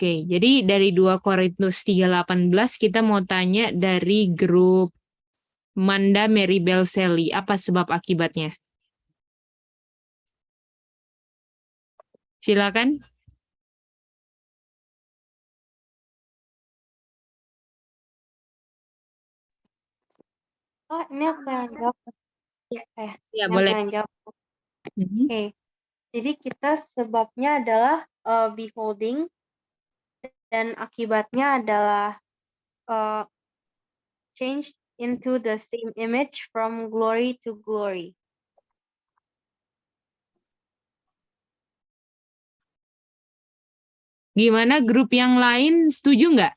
Oke, jadi dari 2 Korintus 3:18 kita mau tanya dari grup Manda, Maribel, Sally. Apa sebab akibatnya? Silakan. Oh, ini aku yang jawab. Ya, Ini aku boleh. yang jawab. Mhm. Oke. Jadi kita sebabnya adalah beholding dan akibatnya adalah change into the same image from glory to glory. Gimana grup yang lain setuju nggak?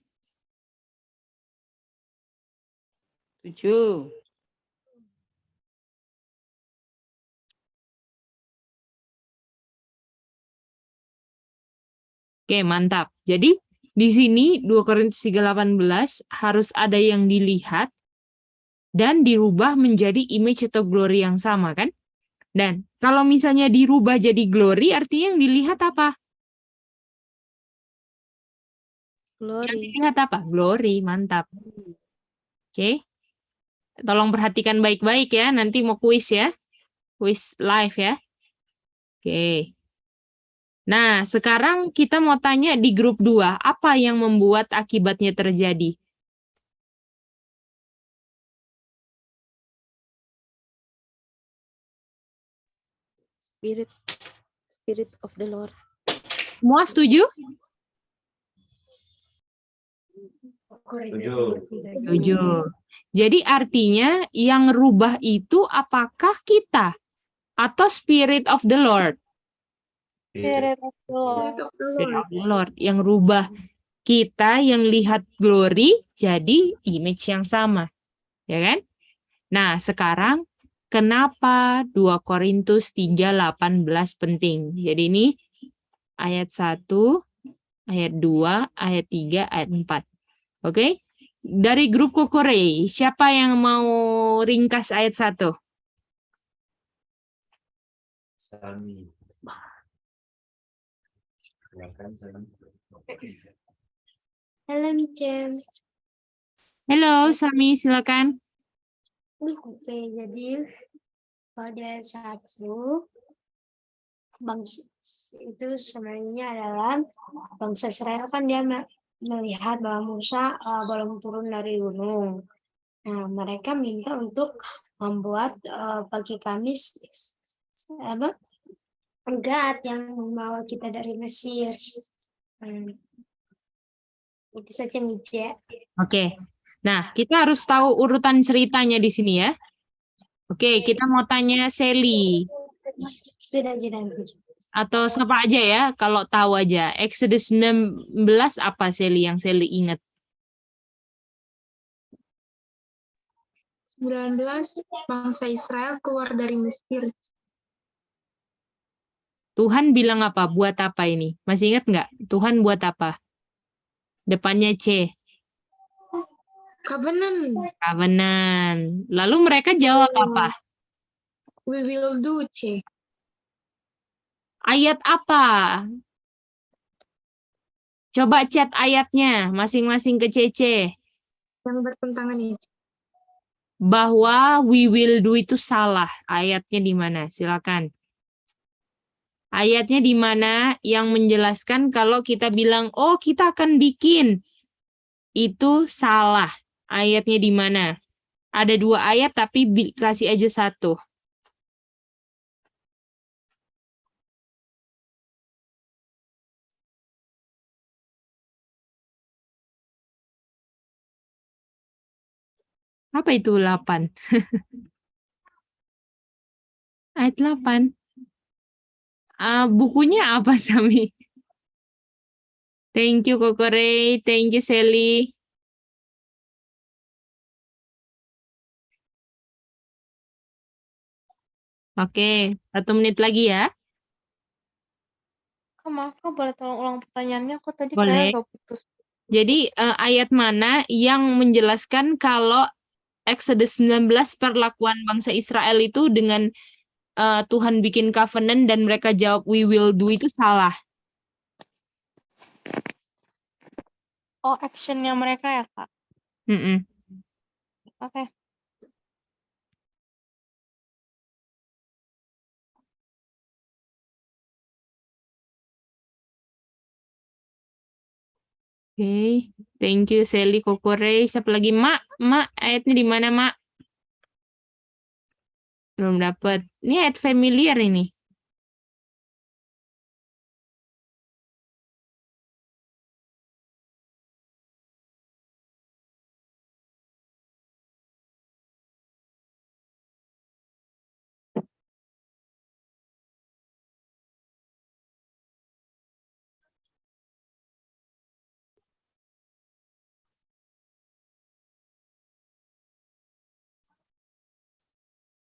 Setuju. Oke, mantap. Jadi di sini 2 Korintus 3:18 harus ada yang dilihat dan dirubah menjadi image atau glory yang sama kan? Dan kalau misalnya dirubah jadi glory artinya yang dilihat apa? Yang Glory. dilihat apa? Glory, mantap. Oke. Tolong perhatikan baik-baik ya, nanti mau kuis ya. Kuis live ya. Oke. Nah, sekarang kita mau tanya di grup 2, apa yang membuat akibatnya terjadi? Spirit of the Lord. Semua setuju? Setuju. Jadi artinya yang rubah itu apakah kita atau Spirit of the Lord? Spirit of the Lord. Spirit of the Lord yang rubah kita yang lihat glory jadi image yang sama. Ya kan? Nah, sekarang kenapa 2 Korintus 3:18 penting? Jadi ini ayat 1, ayat 2, ayat 3, ayat 4. Oke? Dari grup Kokore, siapa yang mau ringkas ayat 1? Sami. Silakan, Sami. Halo, Michen. Halo, Sami, silakan. Oke, jadi pada satu bangsa itu sebenarnya adalah bangsa Israel kan dia melihat bahwa Musa belum turun dari gunung. Nah, mereka minta untuk membuat pagi Kamis apa? God yang membawa kita dari Mesir. Itu saja Michen. Oke. Nah, kita harus tahu urutan ceritanya di sini ya. Oke, kita mau tanya Sally. Sudah. Atau siapa aja ya, kalau tahu aja. Exodus 19 apa Sally yang Sally ingat? 19 bangsa Israel keluar dari Mesir. Tuhan bilang apa? Buat apa ini? Masih ingat nggak? Tuhan buat apa? Depannya C. Covenant. Covenant. Lalu mereka jawab apa? We will do, C. Ayat apa? Coba chat ayatnya masing-masing ke CC. Yang bertentangan ini. Bahwa we will do itu salah. Ayatnya di mana? Silakan. Ayatnya di mana yang menjelaskan kalau kita bilang, oh kita akan bikin. Itu salah. Ayatnya di mana? Ada 2 ayat tapi kasih aja 1. Apa itu 8? Ayat 8. Bukunya apa, Sami? Thank you, Kokore. Thank you, Sally. Oke, 1 menit lagi ya. Maaf, Kak, boleh tolong ulang pertanyaannya? Aku tadi Boleh. kayak agak putus. Jadi ayat mana yang menjelaskan kalau Exodus 19 perlakuan bangsa Israel itu dengan Tuhan bikin covenant dan mereka jawab we will do itu salah. Oh, actionnya mereka ya, Kak? Mm-mm. Oke. Oke, thank you Sally Kokore. Siapa lagi? Mak, ayatnya di mana, Mak? Belum dapat. Ini ayat familiar ini.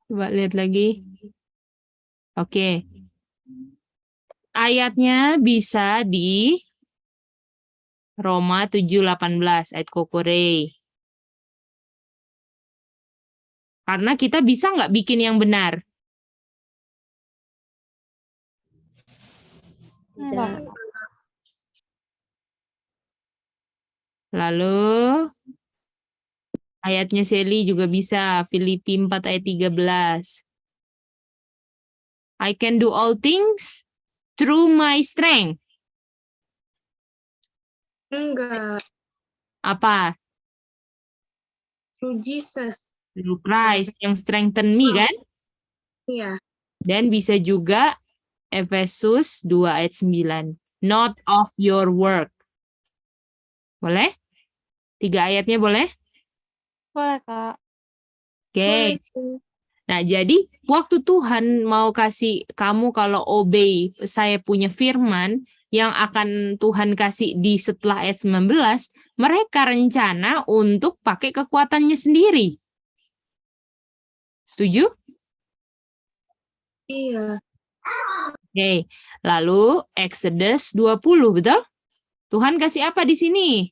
Coba lihat lagi. Oke. Ayatnya bisa di Roma 7:18 ayat Kokore. Karena kita bisa nggak bikin yang benar? Enggak. Lalu ayatnya Sally juga bisa. Filipi 4 ayat 13. I can do all things through my strength. Enggak. Apa? Through Jesus. Through Christ yang strengthen me kan? Iya. Dan bisa juga Efesus 2 ayat 9. Not of your work. Boleh? 3 ayatnya boleh? Boleh, Kak. Oke. Boleh sih. Nah, jadi waktu Tuhan mau kasih kamu kalau obey, saya punya firman yang akan Tuhan kasih di setelah ayat 19, mereka rencana untuk pakai kekuatannya sendiri. Setuju? Iya. Oke. Lalu Exodus 20, betul? Tuhan kasih apa di sini?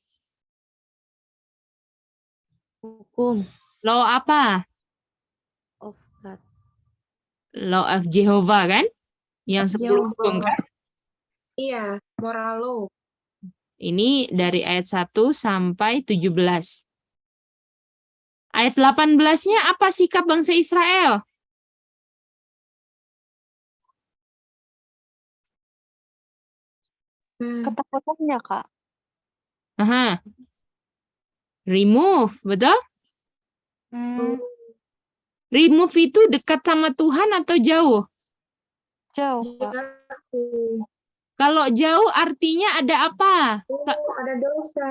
Hukum Law apa? of God. Law of Jehovah kan? Yang 10 hukum Jehovah. kan? Iya. Moral law. Ini dari ayat 1 sampai 17. Ayat 18-nya apa sikap bangsa Israel? Ketakutannya, Kak. Aha. Remove, betul? Hmm, Remove itu dekat sama Tuhan atau jauh? jauh, Kak. Jatuh. Kalau jauh artinya ada apa? Oh, ada dosa.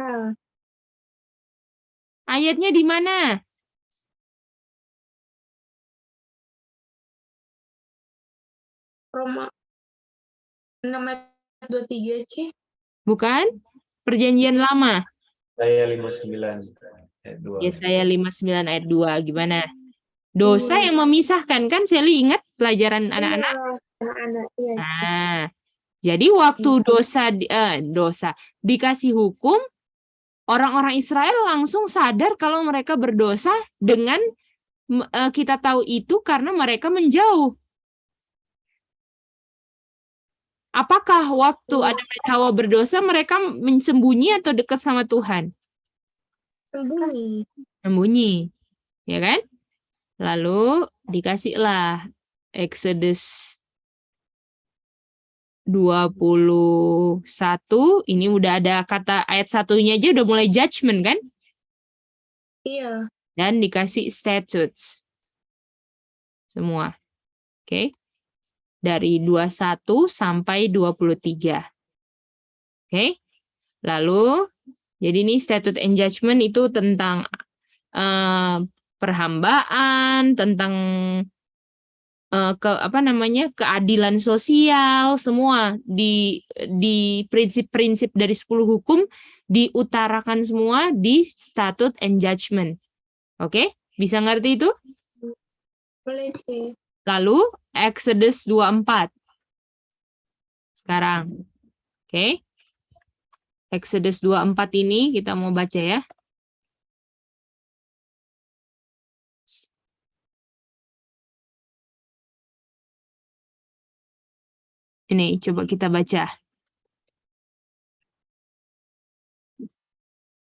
Ayatnya di mana? Roma 6 ayat 23 sih. Bukan? Perjanjian lama. Saya 59 ayat 2. Yesaya 59 ayat 2. Gimana? Dosa yang memisahkan kan? Sally ingat pelajaran anak-anak? Iya, anak-anak. Iya. Nah, jadi waktu dosa dikasih hukum, orang-orang Israel langsung sadar kalau mereka berdosa dengan kita tahu itu karena mereka menjauh. Apakah waktu Adam dan Hawa berdosa mereka sembunyi atau dekat sama Tuhan? Sembunyi. Sembunyi, ya kan? Lalu dikasihlah Exodus 21, ini udah ada kata ayat satunya aja udah mulai judgment kan? Iya. Dan dikasih statutes. Semua. Oke. Dari 21 sampai 23. Oke. Lalu, jadi ini statute and judgment itu tentang perhambaan, tentang keadilan sosial, semua di prinsip-prinsip dari 10 hukum diutarakan semua di statute and judgment. Oke? Bisa ngerti itu? Boleh sih. Lalu Exodus 24. Sekarang. Oke? Exodus 24 ini kita mau baca ya. Ini coba kita baca.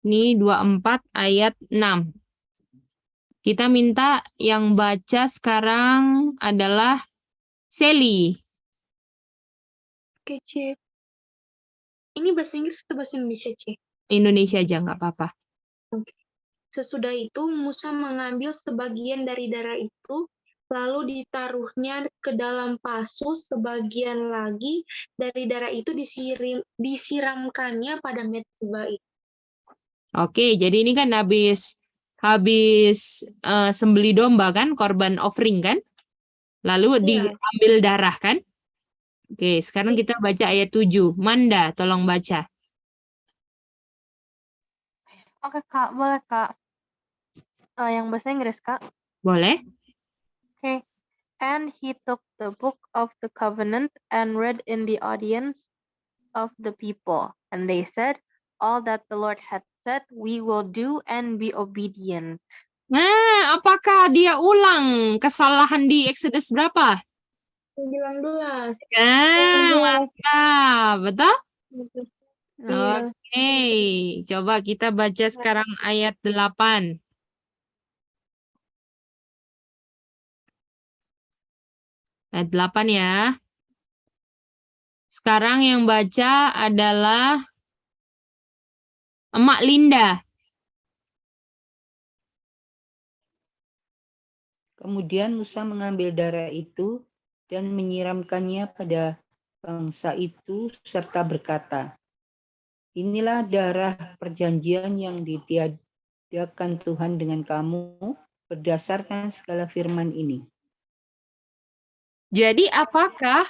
Ini 24 ayat 6. Kita minta yang baca sekarang adalah Sally. Oke, C. Ini bahasa Inggris atau bahasa Indonesia, C? Indonesia aja nggak apa-apa. Sesudah itu Musa mengambil sebagian dari darah itu, lalu ditaruhnya ke dalam pasu, sebagian lagi dari darah itu disiramkannya pada mezbah itu. Oke, jadi ini kan habis sembeli domba kan, korban offering kan? Lalu Iya. diambil darah kan? Oke, sekarang kita baca ayat 7. Manda, tolong baca. Oke, Kak, boleh, Kak. Yang bahasa Inggris, Kak. Boleh? Okay. And he took the book of the covenant and read in the audience of the people. And they said, all that the Lord had said, we will do and be obedient. Nah, apakah dia ulang kesalahan di Exodus berapa? 19. Mantap, betul? Iya. Oke, coba kita baca sekarang ayat 8. Ayat 8 ya. Sekarang yang baca adalah Emak Linda. Kemudian Musa mengambil darah itu dan menyiramkannya pada bangsa itu serta berkata, inilah darah perjanjian yang ditiadakan Tuhan dengan kamu berdasarkan segala firman ini. Jadi apakah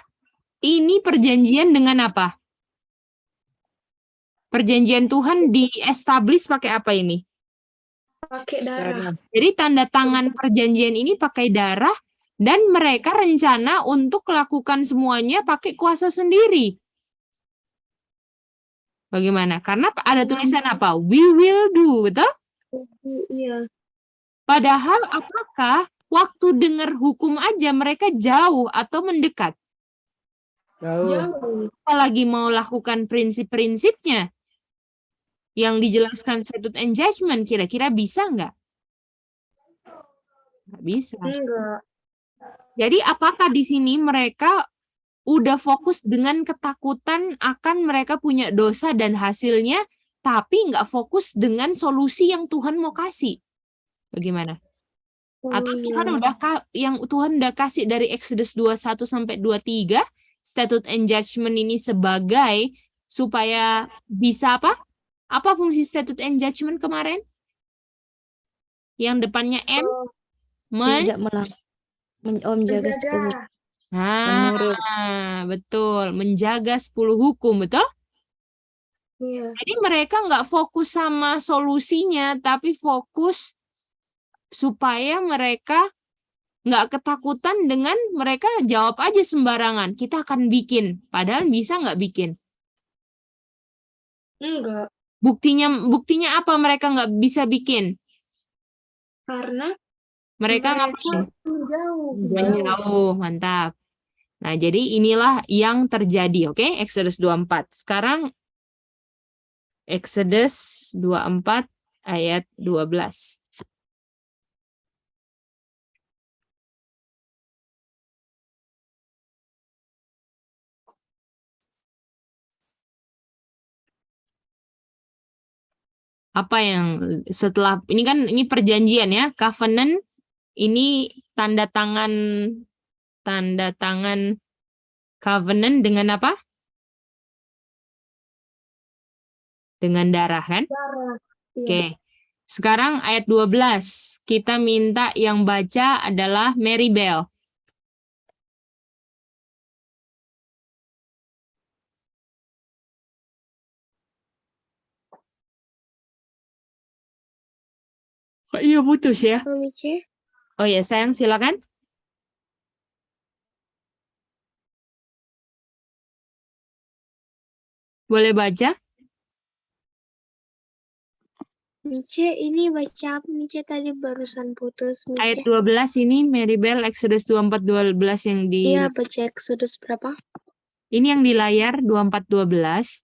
ini perjanjian dengan apa? Perjanjian Tuhan di-establish pakai apa ini? Pakai darah. Jadi tanda tangan perjanjian ini pakai darah dan mereka rencana untuk melakukan semuanya pakai kuasa sendiri. Bagaimana? Karena ada tulisan apa? We will do, betul? Iya. Padahal apakah waktu dengar hukum aja mereka jauh atau mendekat? Jauh. Apalagi mau lakukan prinsip-prinsipnya yang dijelaskan statute and judgment, kira-kira bisa nggak? Nggak bisa. Enggak. Jadi apakah di sini mereka udah fokus dengan ketakutan akan mereka punya dosa dan hasilnya, tapi nggak fokus dengan solusi yang Tuhan mau kasih? Bagaimana? Atau Tuhan udah kasih dari Exodus 21 sampai 23, statute and judgment ini sebagai supaya bisa apa? Apa fungsi statute and judgment kemarin? Yang depannya M? Tidak menjaga 10 hukum. Menurut. Betul. Menjaga 10 hukum, betul? Iya. Jadi mereka nggak fokus sama solusinya, tapi fokus supaya mereka nggak ketakutan dengan mereka jawab aja sembarangan. Kita akan bikin. Padahal bisa nggak bikin? Enggak. Buktinya apa mereka nggak bisa bikin? Karena Mereka mereka jauh, mantap. Nah, jadi inilah yang terjadi, oke? Exodus 24. Sekarang Exodus 24 ayat 12. Apa yang setelah ini perjanjian ya, covenant, ini tanda tangan covenant dengan apa? Dengan darah kan? darah. Iya. Oke. Sekarang ayat 12. Kita minta yang baca adalah Mary Bell. Kok iya putus ya? Oh ya, sayang silakan. Boleh baca? Mice, ini baca apa? Mice tadi barusan putus. Mice. Ayat 12 ini Mary Bell Exodus 24:12 yang di Iya, baca Exodus berapa? ini yang di layar 24:12.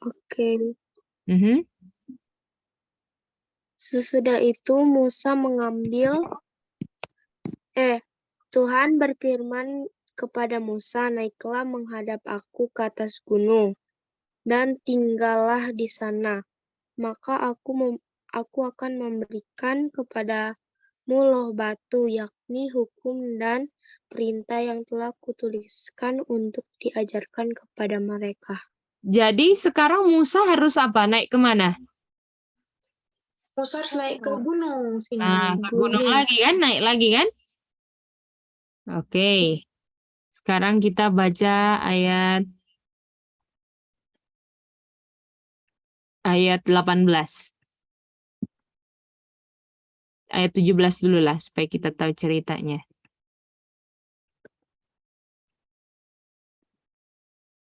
Oke. Mhm. Sesudah itu Musa Tuhan berfirman kepada Musa, naiklah menghadap aku ke atas gunung, dan tinggallah di sana. Maka aku akan memberikan kepadamu loh batu, yakni hukum dan perintah yang telah kutuliskan untuk diajarkan kepada mereka. Jadi sekarang Musa harus apa? Naik kemana? Musa harus naik ke gunung sini. Nah, ke gunung lagi kan? Naik lagi kan? Oke. Sekarang kita baca ayat 18. Ayat 17 dulu lah supaya kita tahu ceritanya.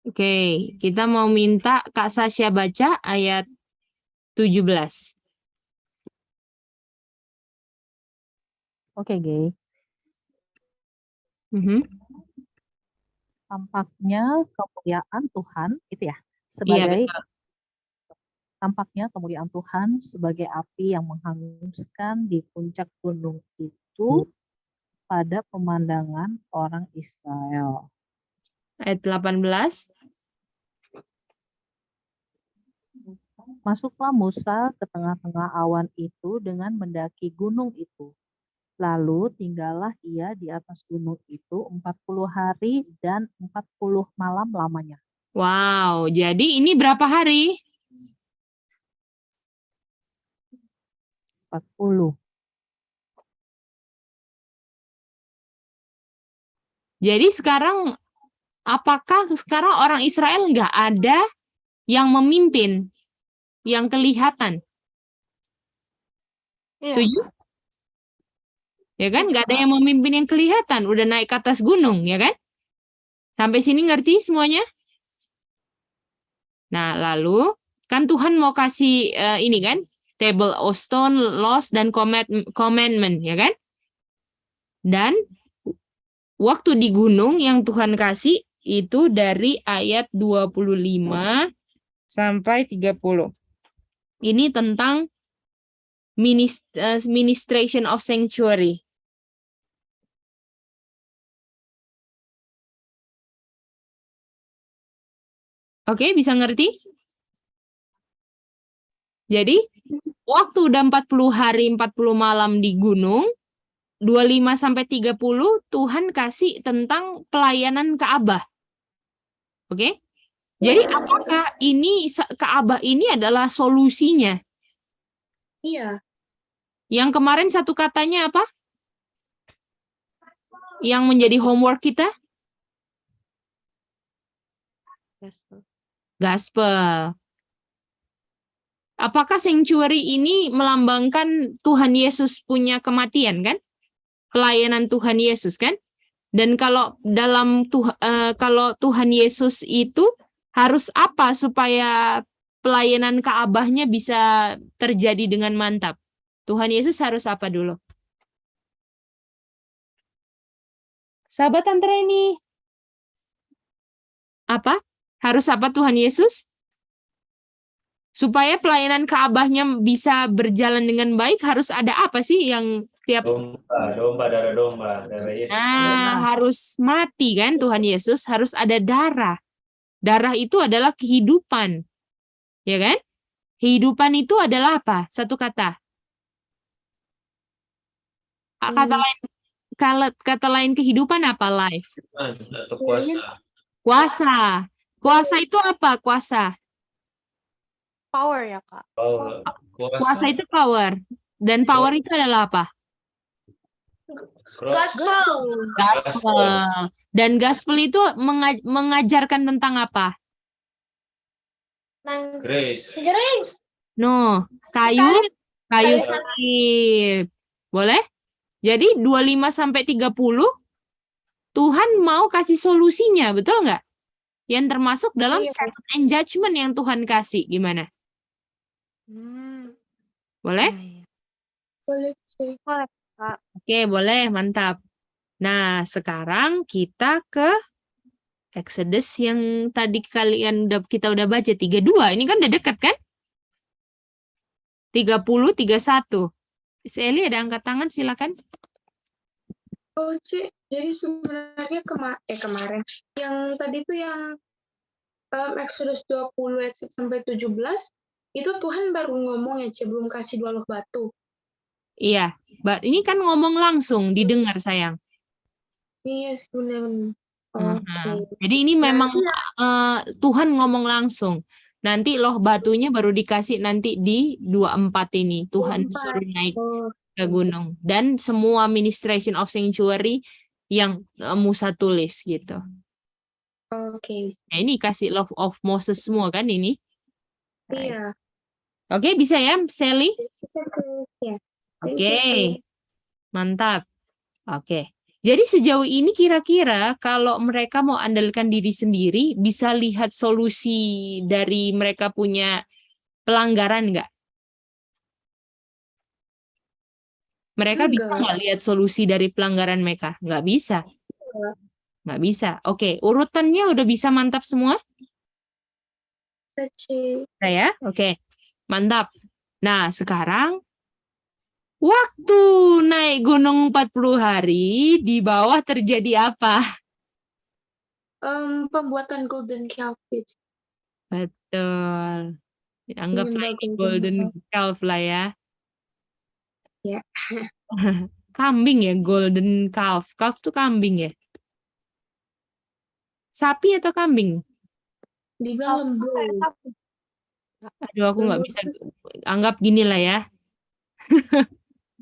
Oke, kita mau minta Kak Sasha baca ayat 17. Oke, Gay. Tampaknya kemuliaan Tuhan, itu ya, sebagai tampaknya kemuliaan Tuhan sebagai api yang menghanguskan di puncak gunung itu pada pemandangan orang Israel. Ayat 18. Masuklah Musa ke tengah-tengah awan itu dengan mendaki gunung itu. Lalu tinggallah ia di atas gunung itu 40 hari dan 40 malam lamanya. Wow, jadi ini berapa hari? 40. Jadi sekarang, apakah sekarang orang Israel nggak ada yang memimpin, yang kelihatan? Setuju? Ya kan, nggak ada yang memimpin yang kelihatan, udah naik ke atas gunung, ya kan? Sampai sini ngerti semuanya? Nah, lalu kan Tuhan mau kasih ini kan, table of stone, laws dan commandment, ya kan? Dan waktu di gunung yang Tuhan kasih itu dari ayat 25 sampai 30. Ini tentang ministration of sanctuary. Oke, bisa ngerti? Jadi, waktu udah 40 hari, 40 malam di gunung, 25 sampai 30 Tuhan kasih tentang pelayanan Ka'bah. Oke? Jadi, apakah ini Ka'bah ini adalah solusinya? Iya. Yang kemarin satu katanya apa? Yang menjadi homework kita? Gospel. Apakah sanctuary ini melambangkan Tuhan Yesus punya kematian kan? Pelayanan Tuhan Yesus kan? Dan kalau kalau Tuhan Yesus itu harus apa supaya pelayanan Ka'bahnya bisa terjadi dengan mantap? Tuhan Yesus harus apa dulu? Sahabat Antreni. Apa? Harus apa Tuhan Yesus? Supaya pelayanan Ka'bahnya bisa berjalan dengan baik, harus ada apa sih yang setiap... Darah domba, darah Yesus. Nah, harus mati kan Tuhan Yesus, harus ada darah. Darah itu adalah kehidupan. Ya kan? Kehidupan itu adalah apa? Satu kata. Kata lain kehidupan apa? Life. Atau kuasa. Kuasa. Kuasa itu apa? Kuasa. Power ya, Kak. Kuasa itu power. Dan power itu adalah apa? Gospel. Dan gospel itu mengajarkan tentang apa? Grace. No, kayu salib. Boleh? Jadi 25 sampai 30 Tuhan mau kasih solusinya, betul nggak? Yang termasuk dalam statute and judgment yang Tuhan kasih. Gimana? Boleh? Boleh sih. Boleh, Kak. Oke, boleh. Mantap. Nah, sekarang kita ke Exodus yang tadi kita udah baca 32. Ini kan udah dekat kan? 30, 31. Sally ada angkat tangan, silakan. Oh, Ci, jadi sebenarnya kemarin yang tadi tuh yang Exodus 20 ayat 1 sampai 17 itu Tuhan baru ngomong ya, Ci, belum kasih 2 loh batu. Iya, ini kan ngomong langsung, didengar sayang. Iya, sebenarnya. Oke. Jadi ini memang Tuhan ngomong langsung. Nanti loh batunya baru dikasih nanti di 24 ini. Tuhan 24. suruh naik Oh, ke gunung. Dan semua ministration of sanctuary yang Musa tulis gitu. oke. Nah, ini kasih love of Moses semua kan ini. Iya. Oke, bisa ya Sally? Ya. Oke, mantap. Oke. Jadi sejauh ini kira-kira kalau mereka mau andalkan diri sendiri, bisa lihat solusi dari mereka punya pelanggaran nggak? Mereka bisa nggak lihat solusi dari pelanggaran mereka? Nggak bisa. Nggak bisa. Oke, urutannya udah bisa mantap semua? Ya, oke. Mantap. Nah, sekarang waktu naik gunung 40 hari, di bawah terjadi apa? Pembuatan golden calf. Betul. Anggaplah ini golden calf lah ya. Ya. Kambing ya, golden calf. Calf tuh kambing ya? Sapi atau kambing? Dibilang lembu. Aduh, aku nggak bisa. Anggap gini lah ya.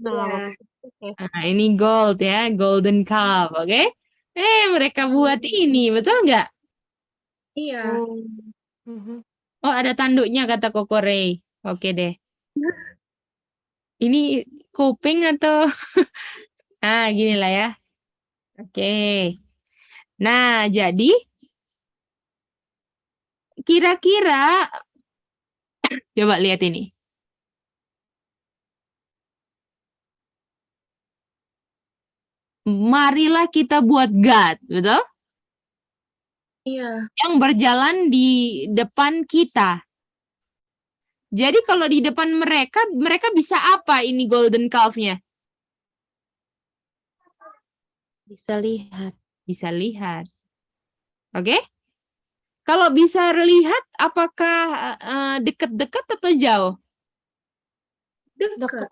Ya. Nah, ini gold ya, golden calf, oke? Mereka buat ini, betul nggak? Iya. Oh, ada tanduknya kata Koko Ray. Oke deh. Ini kuping atau gini lah ya. Oke. Nah, jadi kira-kira coba lihat ini. Marilah kita buat God, betul? Iya. Yang berjalan di depan kita. Jadi kalau di depan mereka bisa apa ini golden calf-nya? Bisa lihat. Bisa lihat. Oke? Kalau bisa lihat, apakah dekat-dekat atau jauh? Dekat.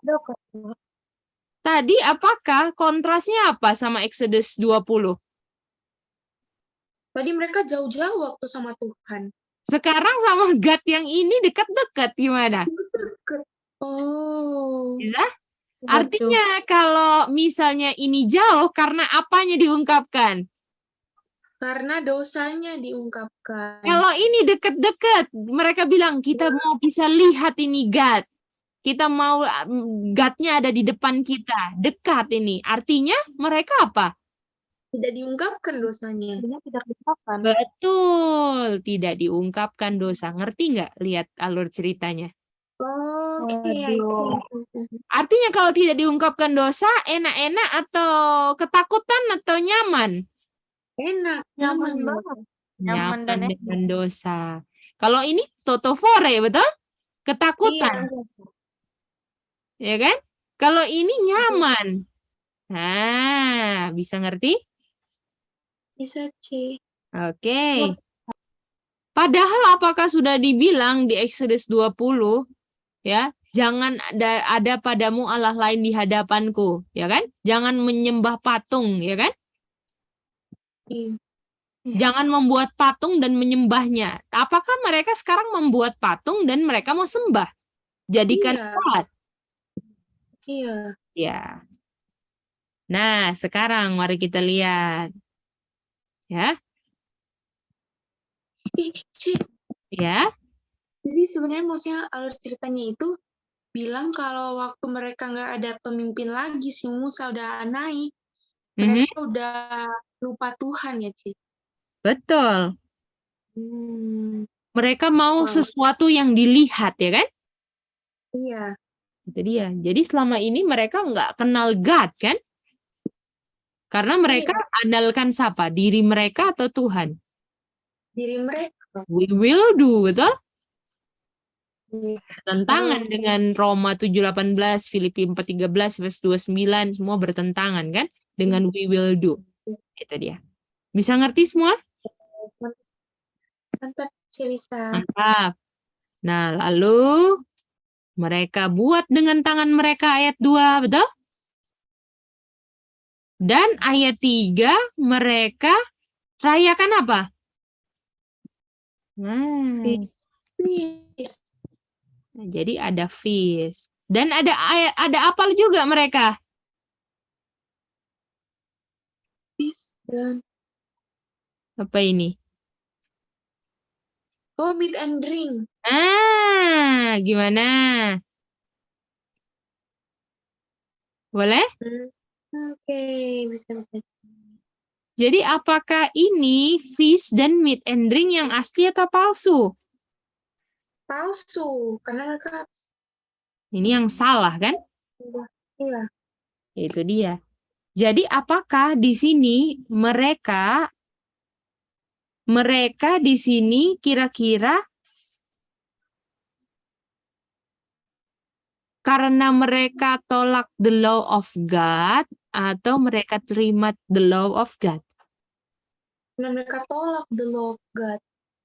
Tadi apakah kontrasnya apa sama Exodus 20? Tadi mereka jauh-jauh waktu sama Tuhan. Sekarang sama God yang ini dekat-dekat gimana? Dekat. Oh. Bisa? Artinya kalau misalnya ini jauh, karena apanya diungkapkan? Karena dosanya diungkapkan. Kalau ini dekat-dekat, mereka bilang kita mau bisa lihat ini God. Kita mau God-nya ada di depan kita, dekat ini. Artinya mereka apa? Tidak diungkapkan dosanya. Tidak diungkapkan. Betul, tidak diungkapkan dosa. Ngerti nggak lihat alur ceritanya? Oke. Artinya kalau tidak diungkapkan dosa, enak-enak atau ketakutan atau nyaman? Enak. Nyaman banget. Nyaman dengan dosa. Kalau ini totofore, betul? Ketakutan. Ya kan? Kalau ini nyaman. Nah, bisa ngerti? Bisa, Ci. Oke. Padahal apakah sudah dibilang di Exodus 20, ya, jangan ada padamu Allah lain di hadapanku, ya kan? Jangan menyembah patung, ya kan? Jangan membuat patung dan menyembahnya. Apakah mereka sekarang membuat patung dan mereka mau sembah? Jadikan God. Iya. Ya. Nah, sekarang mari kita lihat. Ya. Ya. Jadi sebenarnya maksudnya alur ceritanya itu bilang kalau waktu mereka nggak ada pemimpin lagi, si Musa udah naik, mereka udah lupa Tuhan ya, Ci? Betul. Mereka mau sesuatu yang dilihat, ya kan? Iya. Itu dia. Jadi selama ini mereka nggak kenal God, kan? Karena mereka andalkan siapa? Diri mereka atau Tuhan? Diri mereka. We will do, betul? Bertentangan dengan Roma 7:18, Filipi 4:13, Efesus 2:9, semua bertentangan kan dengan we will do. Itu dia. Bisa ngerti semua? Mantap, saya bisa. Mantap. Nah, lalu mereka buat dengan tangan mereka ayat 2, betul? Dan ayat 3 mereka rayakan apa? Nah, Peace. jadi ada feast. Dan ada apel juga mereka. Peace dan Apa ini? meat and drink. Gimana? Boleh? Oke, bisa. Jadi apakah ini feast dan meat and drink yang asli atau palsu? Palsu, karena mereka Ini yang salah kan? iya. Itu dia. Jadi apakah di sini mereka di sini kira-kira karena mereka tolak the law of God atau mereka terima the law of God? Karena mereka tolak the law of God.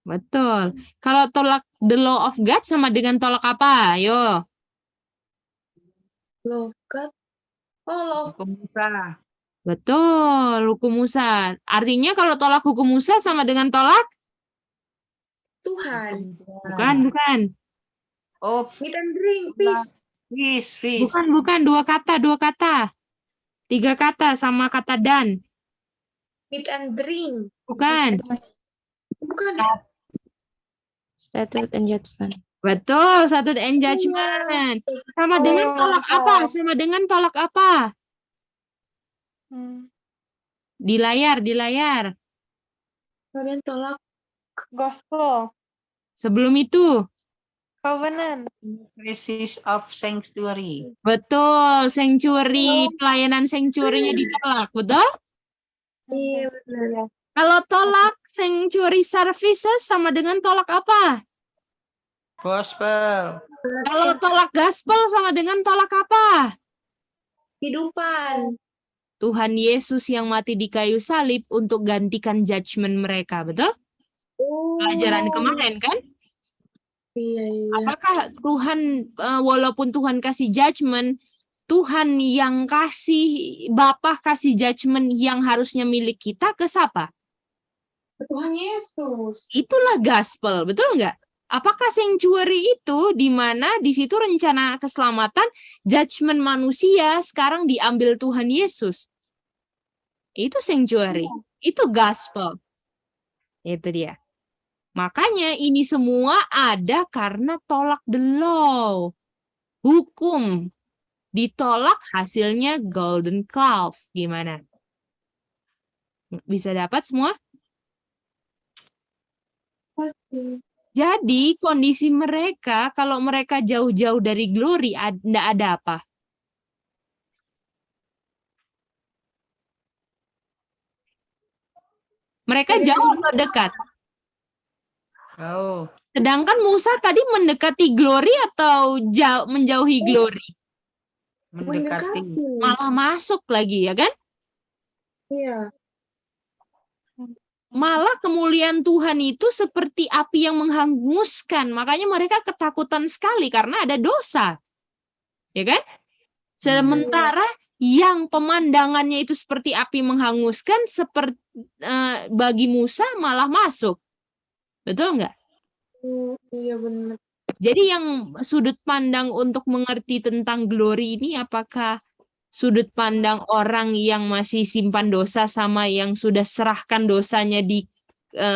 Betul. Kalau tolak the law of God sama dengan tolak apa? Ayo. Law of God. Oh, law of Hukum Musa. Betul, hukum Musa. Artinya kalau tolak hukum Musa sama dengan tolak? Tuhan. Bukan. Oh, Meat and drink, peace. fish. Bukan. Dua kata. 3 kata sama kata dan. Meat and drink. Bukan. Statute and judgment. Betul, statute and judgment. Sama dengan tolak apa? Sama dengan tolak apa? Di layar. Kemudian tolak Gospel. Sebelum itu. Covenant. Crisis of sanctuary. Betul, sanctuary. Pelayanan sanctuary-nya ditolak. Betul? iya benar. Kalau tolak sanctuary services sama dengan tolak apa? Gospel. Kalau tolak gospel sama dengan tolak apa? Kehidupan. Tuhan Yesus yang mati di kayu salib untuk gantikan judgment mereka, betul? Pelajaran kemarin kan? Iya. Apakah Tuhan, walaupun Tuhan kasih judgment, Tuhan yang Bapa kasih judgment yang harusnya milik kita ke siapa? Tuhan Yesus. Itulah gospel, betul nggak? Apakah sanctuary itu di mana di situ rencana keselamatan, judgment manusia sekarang diambil Tuhan Yesus? Itu sanctuary, itu gospel. Itu dia. Makanya ini semua ada karena tolak the law. Hukum ditolak, hasilnya golden calf. Gimana? Bisa dapat semua? Jadi kondisi mereka, kalau mereka jauh-jauh dari glory, tidak ada apa? Mereka jauh atau dekat? Oh, Sedangkan Musa tadi mendekati glory atau menjauhi glory? mendekati. Malah masuk lagi, ya kan? Iya. Malah kemuliaan Tuhan itu seperti api yang menghanguskan. Makanya mereka ketakutan sekali karena ada dosa. Ya kan? Sementara yang pemandangannya itu seperti api menghanguskan, seperti bagi Musa malah masuk. Betul nggak? Iya benar. Jadi yang sudut pandang untuk mengerti tentang glory ini, apakah sudut pandang orang yang masih simpan dosa sama yang sudah serahkan dosanya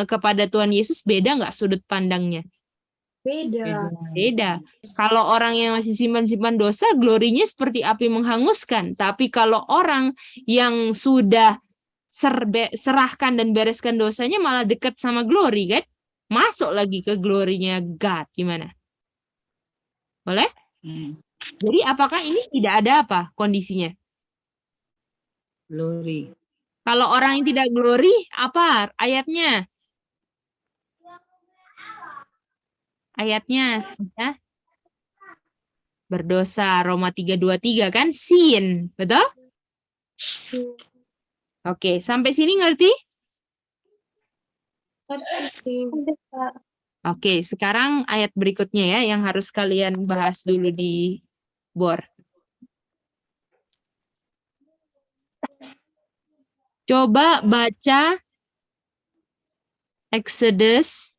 kepada Tuhan Yesus, beda nggak sudut pandangnya? Beda. Kalau orang yang masih simpan dosa, glorinya seperti api menghanguskan. Tapi kalau orang yang sudah serahkan dan bereskan dosanya, malah dekat sama glory, kan? Masuk lagi ke glorinya God. Gimana? Boleh? Jadi apakah ini tidak ada apa kondisinya? Glory. Kalau orang yang tidak glory, apa ayatnya? Ayatnya, ya. berdosa. Roma 3:23 kan? Sin, betul? Oke, sampai sini ngerti? Oke, sekarang ayat berikutnya ya yang harus kalian bahas dulu di board. Coba baca Exodus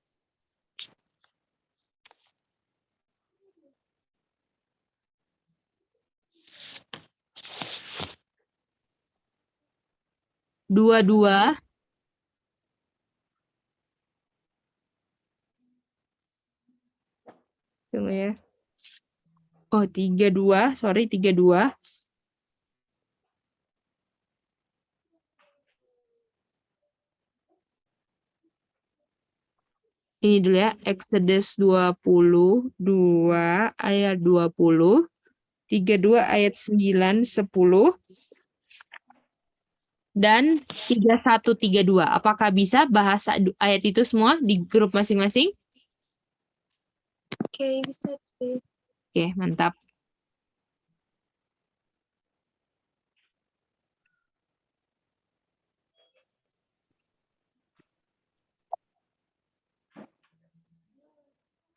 22. Tunggu ya. Oh, 32, sorry 32. Ini dulu ya, Exodus 22 ayat 20, 32 ayat 9, 10, dan 31, 32. Apakah bisa bahas ayat itu semua di grup masing-masing? Oke, bisa sih. Oke, mantap.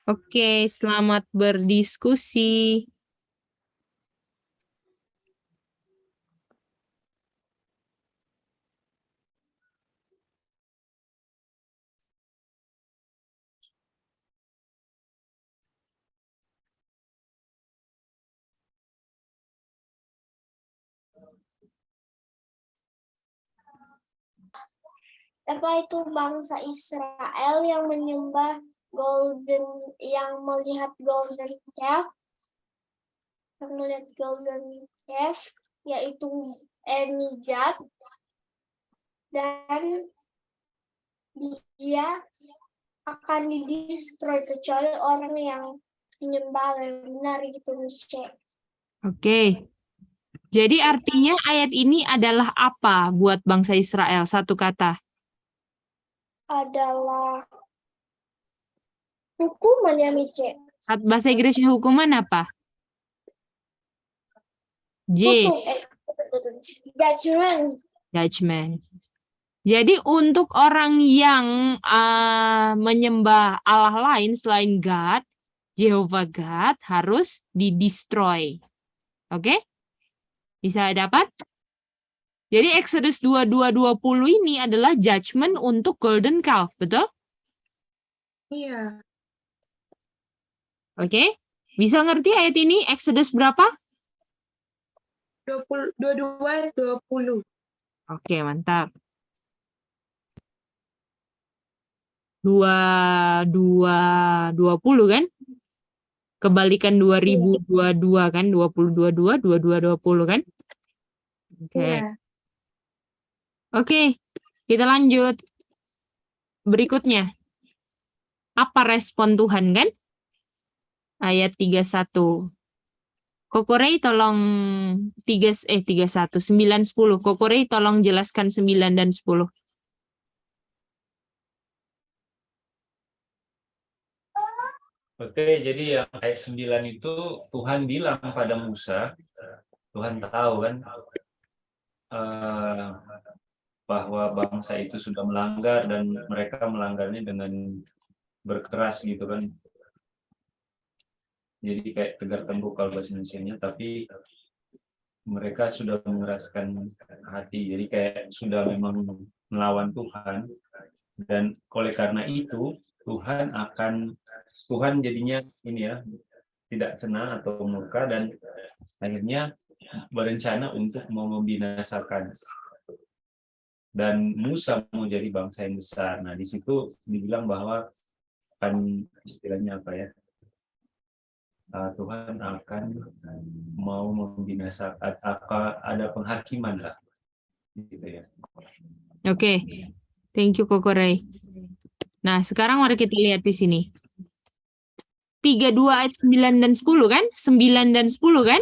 Oke, selamat berdiskusi. Apa itu bangsa Israel yang menyembah yang melihat golden calf, yaitu Enijat, dan dia akan didestroy kecuali orang yang menyembah yang benar gitu, Mice. Oke. Jadi artinya ayat ini adalah apa buat bangsa Israel? Satu kata. Adalah hukuman ya, Mice. Bahasa Inggrisnya hukuman apa? J. Judgment. Judgment. Jadi untuk orang yang menyembah Allah lain selain God, Jehovah God, harus di-destroy. Oke? Bisa dapat? Jadi Exodus 22:20 ini adalah judgment untuk golden calf, betul? Iya. Oke? Bisa ngerti ayat ini Exodus berapa? 22-20. Oke, mantap. 22-20 kan? Kebalikan 2022 kan? 20-22, 22-20 kan? Oke. Iya. Oke, kita lanjut. Berikutnya. Apa respon Tuhan kan? Ayat 31. Kokorei tolong 31, 9, 10. Kokorei tolong jelaskan 9 dan 10. Oke, jadi yang ayat 9 itu Tuhan bilang pada Musa, Tuhan tahu kan bahwa bangsa itu sudah melanggar dan mereka melanggarnya dengan berkeras gitu kan. Jadi kayak tegar tembok kalau bahasa Indonesianya, tapi mereka sudah mengeraskan hati. Jadi kayak sudah memang melawan Tuhan. Dan oleh karena itu Tuhan jadinya ini ya tidak senang atau murka dan akhirnya berencana untuk mau membinasakan. Dan Musa mau jadi bangsa yang besar. Nah, di situ dibilang bahwa kan istilahnya apa ya? Tuhan akan mau membinasakan, ada penghakiman lah. Gitu ya. Oke. Thank you Kokorei. Nah, sekarang mari kita lihat di sini. 32 ayat 9 dan 10 kan? 9 dan 10 kan?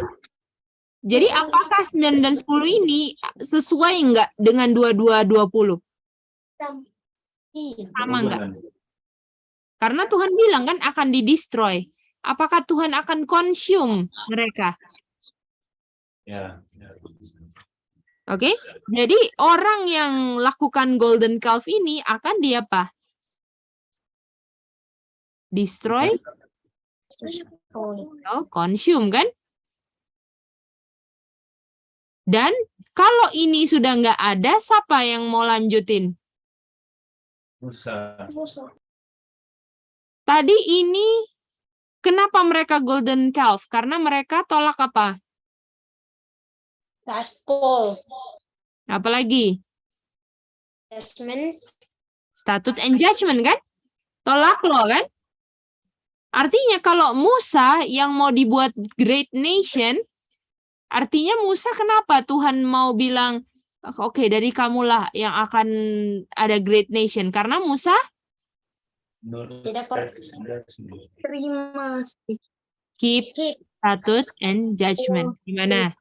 Jadi apakah 9 dan 10 ini sesuai enggak dengan 22-20? Sama enggak? Karena Tuhan bilang kan akan di-destroy. apakah Tuhan akan consume mereka? Ya. Oke, jadi orang yang lakukan golden calf ini akan dia apa? Destroy atau consume kan? Dan kalau ini sudah nggak ada, siapa yang mau lanjutin? Musa. Tadi ini kenapa mereka golden calf? Karena mereka tolak apa? Gospel. Apalagi? Judgment. Statute and judgment kan? Tolak lo kan? Artinya kalau Musa yang mau dibuat great nation, artinya Musa kenapa Tuhan mau bilang, oke, dari kamulah yang akan ada great nation? Karena Musa Tidak per- Terima sih. keep statute and judgment. Gimana?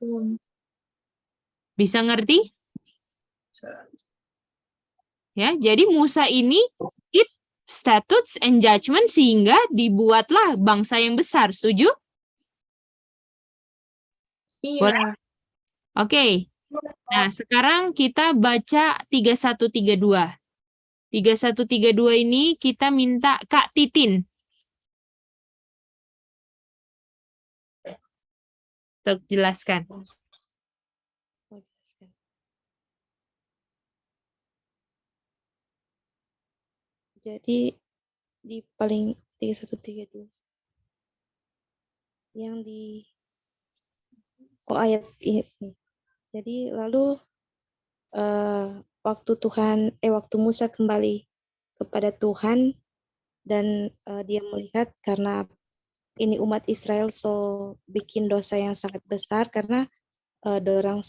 Bisa ngerti? Ya, jadi Musa ini keep statutes and judgment sehingga dibuatlah bangsa yang besar. Setuju? Boleh? Iya. Oke. Nah, sekarang kita baca 3132. 3132 ini kita minta Kak Titin untuk jelaskan. Jadi di paling 3132 yang di ayat ini. Jadi lalu waktu Musa kembali kepada Tuhan dan dia melihat karena ini umat Israel bikin dosa yang sangat besar karena dorang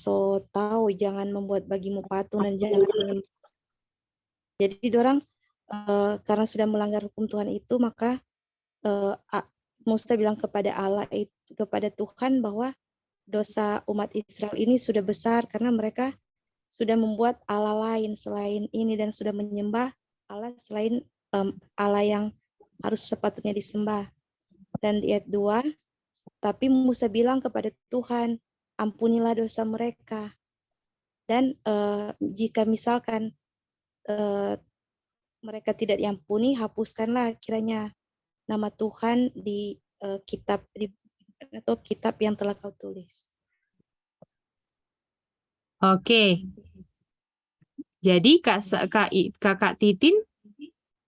tahu jangan membuat bagimu patung dan jangan menyembah. Jadi dorang karena sudah melanggar hukum Tuhan itu, maka Musa bilang kepada kepada Tuhan bahwa dosa umat Israel ini sudah besar karena mereka sudah membuat Allah lain selain ini dan sudah menyembah Allah selain Allah yang harus sepatutnya disembah. Dan di ayat 2, tapi Musa bilang kepada Tuhan, ampunilah dosa mereka. Dan jika misalkan mereka tidak diampuni, hapuskanlah kiranya nama Tuhan di kitab yang telah kau tulis. Oke. Jadi Kakak Titin,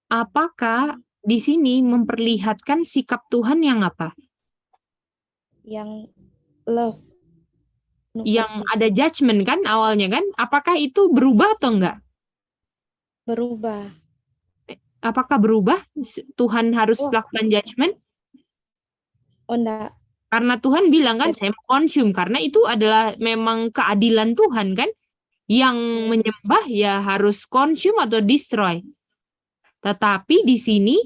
apakah di sini memperlihatkan sikap Tuhan yang apa? Yang love. Yang ada judgment kan awalnya kan? Apakah itu berubah atau enggak? Berubah. Apakah berubah? Tuhan harus lakukan judgment? Oh enggak. Karena Tuhan bilang kan, saya mau consume. Karena itu adalah memang keadilan Tuhan kan? Yang menyembah ya harus consume atau destroy. Tetapi di sini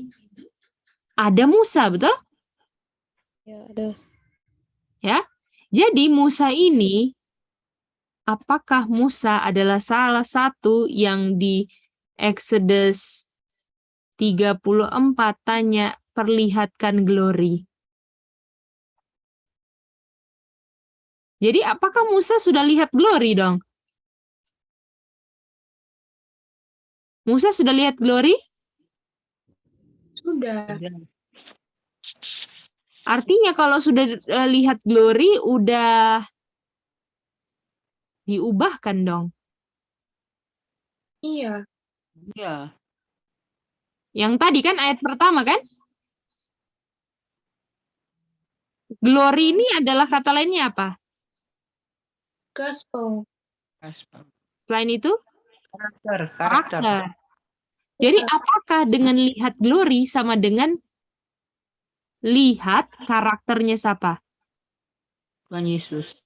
ada Musa, betul? Ya, ada. Ya. Jadi Musa ini, apakah Musa adalah salah satu yang di Exodus 34 tanya perlihatkan glory? Jadi apakah Musa sudah lihat glory dong? Musa sudah lihat glory? Sudah. Artinya kalau sudah lihat glory, udah diubahkan dong. Iya. Iya. Yang tadi kan ayat pertama kan? Glory ini adalah kata lainnya apa? Gospel. Selain itu? Karakter. Jadi apakah dengan lihat glory sama dengan lihat karakternya siapa? Tuhan Yesus.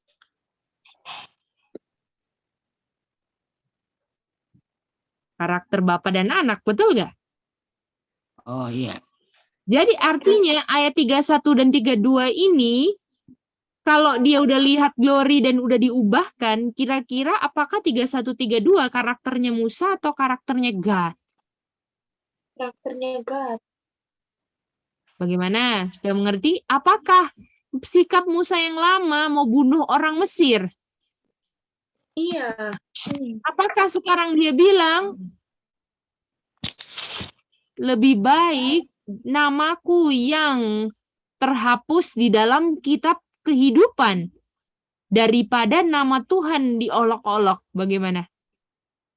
Karakter Bapa dan Anak, betul nggak? Oh iya. Jadi artinya ayat 31 dan 32 ini, kalau dia udah lihat glory dan udah diubahkan, kira-kira apakah 31-32 karakternya Musa atau karakternya God? Karakternya God. Bagaimana? Sudah mengerti? Apakah sikap Musa yang lama mau bunuh orang Mesir? Iya. Apakah sekarang dia bilang, lebih baik namaku yang terhapus di dalam kitab kehidupan daripada nama Tuhan diolok-olok? Bagaimana?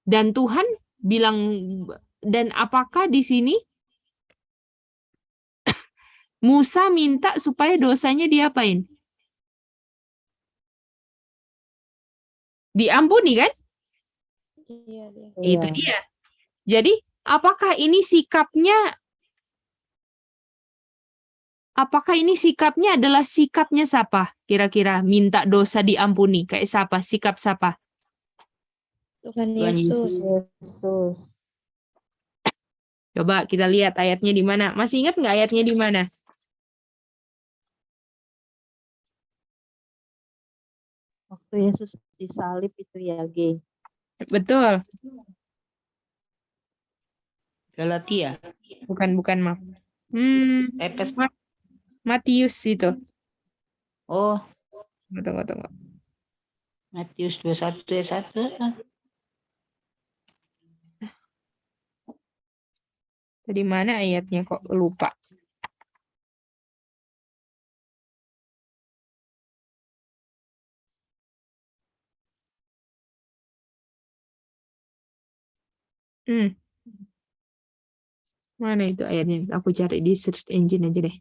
Dan Tuhan bilang, dan apakah di sini Musa minta supaya dosanya diapain? Diampuni kan? Iya, dia. Itu dia. Jadi, apakah ini sikapnya adalah sikapnya siapa? Kira-kira minta dosa diampuni kayak siapa? Sikap siapa? Tuhan Tuhan Yesus. Yesus. Coba kita lihat ayatnya di mana. Masih ingat nggak ayatnya di mana? Waktu Yesus disalib itu ya, G. Betul. Galatia. Bukan, maaf. Efes. Matius itu. Oh, Tunggu. Matius 21:1. Di mana ayatnya kok lupa? Mana itu ayatnya? Aku cari di search engine aja deh.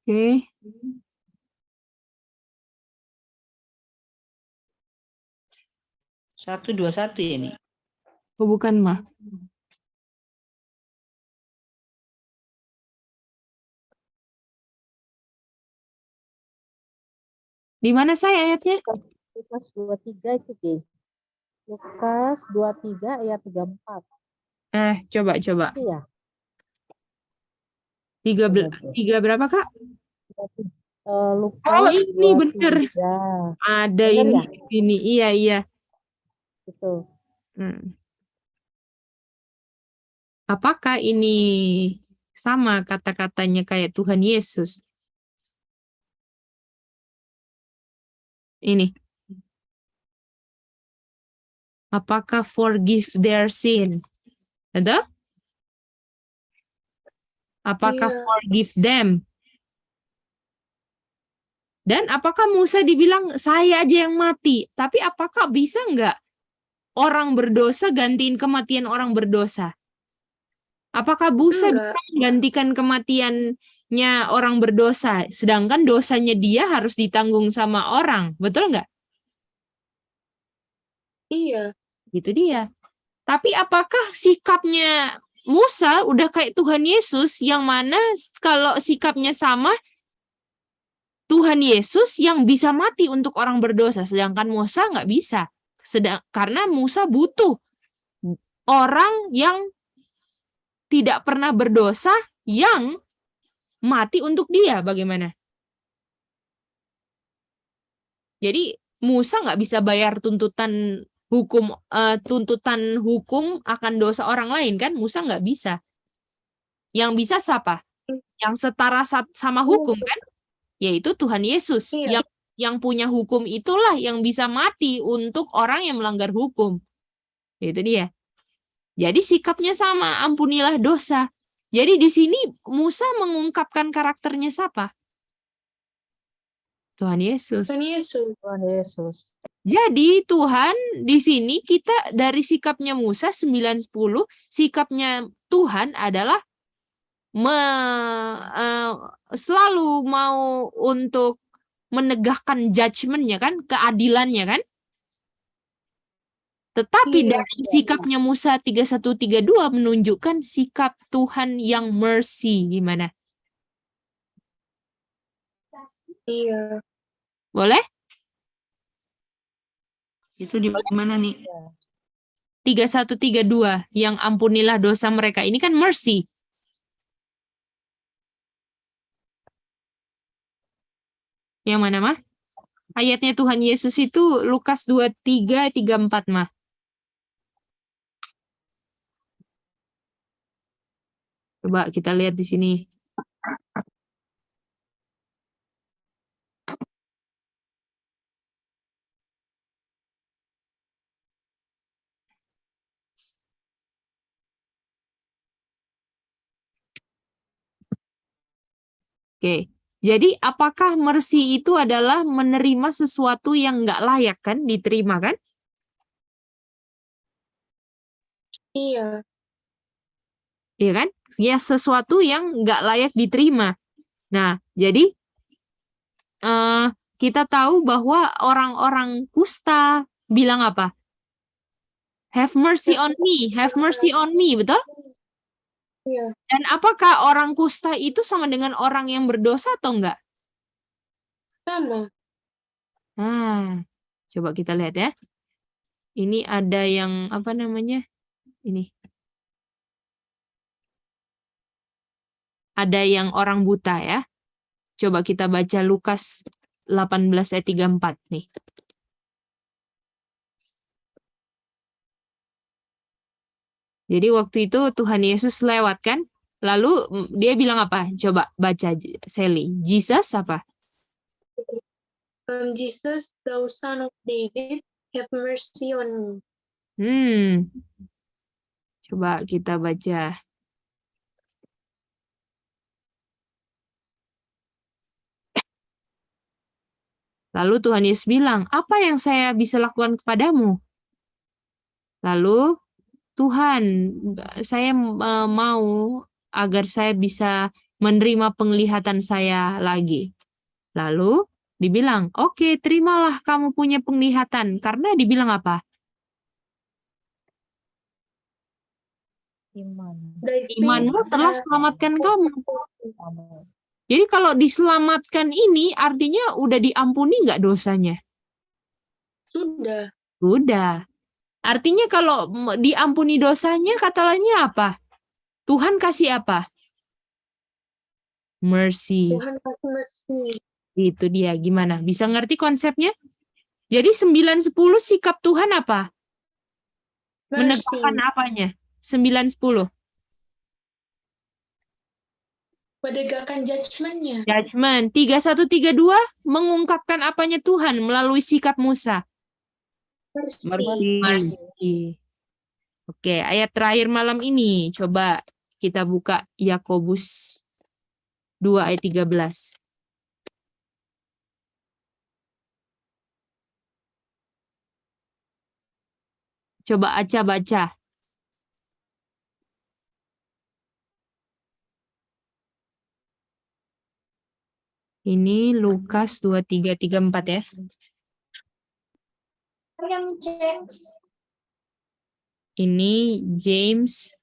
Oke. 1:21 ini. Oh, bukan, mah. Di mana saya ayatnya? Lukas 23 itu, G. Lukas 23 ayat 34. Coba. Iya. 3 berapa, Kak? Lukas Oh, ini 23. bener. Ada Bener ini. Iya. Itu. Apakah ini sama kata-katanya kayak Tuhan Yesus? Ini. Apakah forgive their sin? Ada? Apakah Iya. forgive them? Dan apakah Musa dibilang saya aja yang mati? Tapi apakah bisa nggak orang berdosa gantiin kematian orang berdosa? Apakah Musa bisa Enggak. menggantikan kematiannya orang berdosa? Sedangkan dosanya dia harus ditanggung sama orang. Betul nggak? Iya. Gitu dia. Tapi apakah sikapnya Musa udah kayak Tuhan Yesus, yang mana kalau sikapnya sama, Tuhan Yesus yang bisa mati untuk orang berdosa, sedangkan Musa nggak bisa. Karena Musa butuh orang yang tidak pernah berdosa yang mati untuk dia. Bagaimana? Jadi Musa nggak bisa bayar tuntutan hukum akan dosa orang lain, kan? Musa nggak bisa. Yang bisa siapa? Yang setara sama hukum, kan? Yaitu Tuhan Yesus. Iya. Yang punya hukum itulah yang bisa mati untuk orang yang melanggar hukum. Itu dia. Jadi sikapnya sama, ampunilah dosa. Jadi di sini Musa mengungkapkan karakternya siapa? Tuhan Yesus. Tuhan Yesus. Jadi Tuhan di sini kita dari sikapnya Musa 9-10, sikapnya Tuhan adalah selalu mau untuk menegakkan judgment-nya, kan, keadilannya, kan. Tetapi dari sikapnya Musa 31-32 menunjukkan sikap Tuhan yang mercy. Gimana? Iya. Boleh? Itu di mana nih? 31-32 yang ampunilah dosa mereka. Ini kan mercy. Yang mana, Mah? Ayatnya Tuhan Yesus itu Lukas 23, 34 mah. Coba kita lihat di sini. Oke, jadi apakah mercy itu adalah menerima sesuatu yang nggak layak kan, diterima kan? Iya. Iya kan? Ya sesuatu yang nggak layak diterima. Nah, jadi kita tahu bahwa orang-orang kusta bilang apa? Have mercy on me, have mercy on me, betul? Iya. Dan apakah orang kusta itu sama dengan orang yang berdosa atau enggak? Sama. Nah, coba kita lihat ya. Ini ada yang apa namanya? Ini. Ada yang orang buta ya. Coba kita baca Lukas 18 ayat 34 nih. Jadi waktu itu Tuhan Yesus lewat kan? Lalu dia bilang apa? Coba baca Sally. Jesus apa? Jesus, thou son of David, have mercy on me. Coba kita baca. Lalu Tuhan Yesus bilang, apa yang saya bisa lakukan kepadamu? Lalu Tuhan, saya mau agar saya bisa menerima penglihatan saya lagi. Lalu dibilang, oke, terimalah kamu punya penglihatan. Karena dibilang apa? Imanmu telah selamatkan kamu. Jadi kalau diselamatkan ini artinya udah diampuni nggak dosanya? Sudah. Sudah. Artinya kalau diampuni dosanya kata lainnya apa? Tuhan kasih apa? Mercy. Tuhan kasih mercy. Itu dia. Gimana? Bisa ngerti konsepnya? Jadi 9-10 sikap Tuhan apa? Mercy. Menegakkan apanya? 9-10. Menegakkan judgment-nya. Judgment. 3-1-3-2 mengungkapkan apanya Tuhan melalui sikap Musa. Mercy. Oke, ayat terakhir malam ini. Coba kita buka Yakobus 2 ayat 13. Coba Aca baca. Ini Lukas 23-34 ya. Yang cek Ini James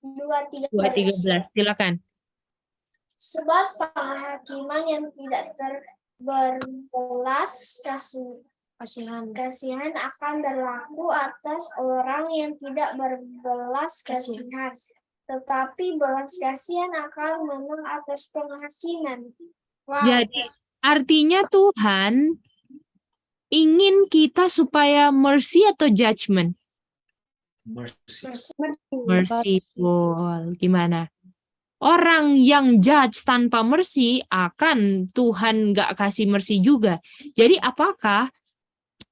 2:13. 2:13. Silakan. Sebab penghakiman yang tidak berbelas kasihan akan berlaku atas orang yang tidak berbelas kasihan. Tetapi belas kasihan akan menang atas penghakiman. Wow. Jadi artinya Tuhan ingin kita supaya mercy atau judgment? Merciful. Gimana? Orang yang judge tanpa mercy akan Tuhan nggak kasih mercy juga. Jadi apakah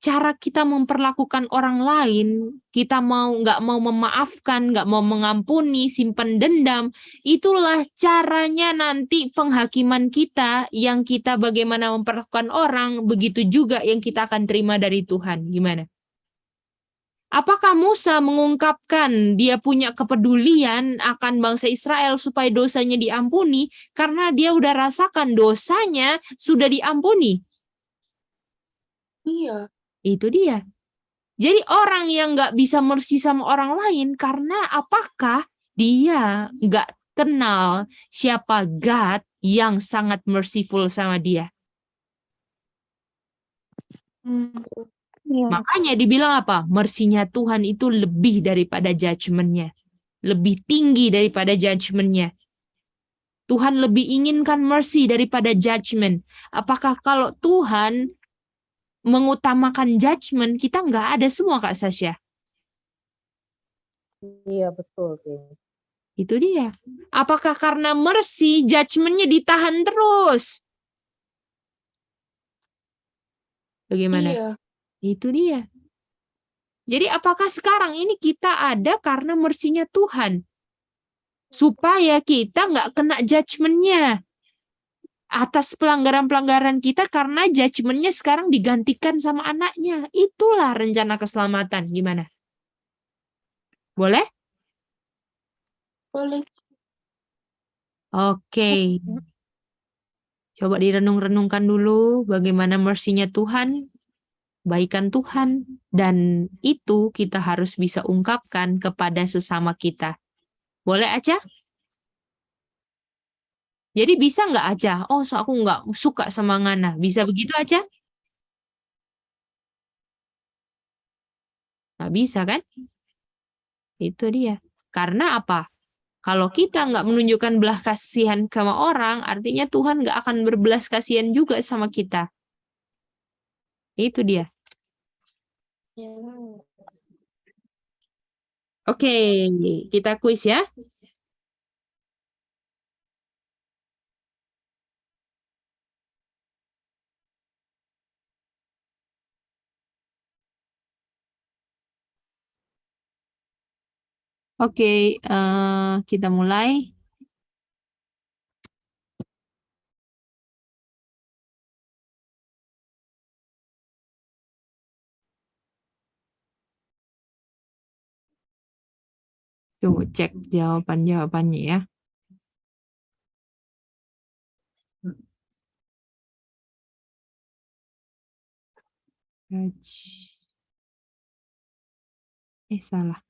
cara kita memperlakukan orang lain, kita nggak mau memaafkan, nggak mau mengampuni, simpan dendam, itulah caranya nanti penghakiman kita, yang kita bagaimana memperlakukan orang, begitu juga yang kita akan terima dari Tuhan. Gimana? Apakah Musa mengungkapkan dia punya kepedulian akan bangsa Israel supaya dosanya diampuni karena dia udah rasakan dosanya sudah diampuni? Iya. Itu dia. Jadi orang yang nggak bisa mercy sama orang lain karena apakah dia nggak kenal siapa God yang sangat merciful sama dia. Makanya dibilang apa? Mercy-nya Tuhan itu lebih daripada judgment-nya. Lebih tinggi daripada judgment-nya. Tuhan lebih inginkan mercy daripada judgment. Apakah kalau Tuhan mengutamakan judgment, kita nggak ada semua, Kak Sasha. Iya, betul, Tin. Itu dia. Apakah karena mercy, judgment-nya ditahan terus? Bagaimana? Iya. Itu dia. Jadi apakah sekarang ini kita ada karena mercy-nya Tuhan? Supaya kita nggak kena judgment-nya atas pelanggaran-pelanggaran kita karena judgment-nya sekarang digantikan sama anaknya. Itulah rencana keselamatan. Gimana? Boleh? Boleh. Oke. Coba direnung-renungkan dulu bagaimana mercy-nya Tuhan, baikan Tuhan, dan itu kita harus bisa ungkapkan kepada sesama kita. Boleh aja? Jadi bisa nggak aja? Oh, so aku nggak suka sama Ngana. Bisa begitu aja? Nggak bisa kan? Itu dia. Karena apa? Kalau kita nggak menunjukkan belas kasihan sama orang, artinya Tuhan nggak akan berbelas kasihan juga sama kita. Itu dia. Oke, kita kuis ya. Oke, kita mulai. Tunggu cek jawaban-jawabannya ya. Salah.